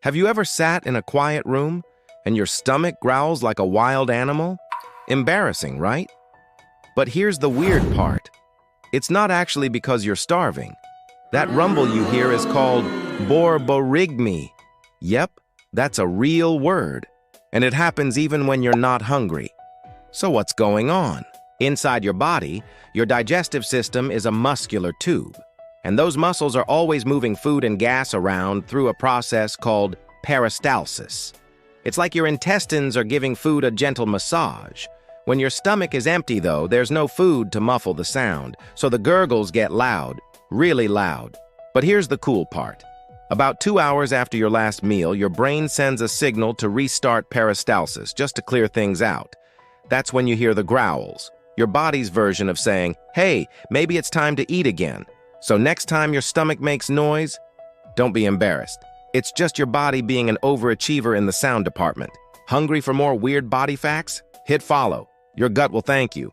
Have you ever sat in a quiet room and your stomach growls like a wild animal? Embarrassing, right? But here's the weird part. It's not actually because you're starving. That rumble you hear is called borborygmi. Yep, that's a real word. And it happens even when you're not hungry. So what's going on? Inside your body, your digestive system is a muscular tube. And those muscles are always moving food and gas around through a process called peristalsis. It's like your intestines are giving food a gentle massage. When your stomach is empty, though, there's no food to muffle the sound, so the gurgles get loud, really loud. But here's the cool part. About 2 hours after your last meal, your brain sends a signal to restart peristalsis, just to clear things out. That's when you hear the growls, your body's version of saying, hey, maybe it's time to eat again. So next time your stomach makes noise, don't be embarrassed. It's just your body being an overachiever in the sound department. Hungry for more weird body facts? Hit follow. Your gut will thank you.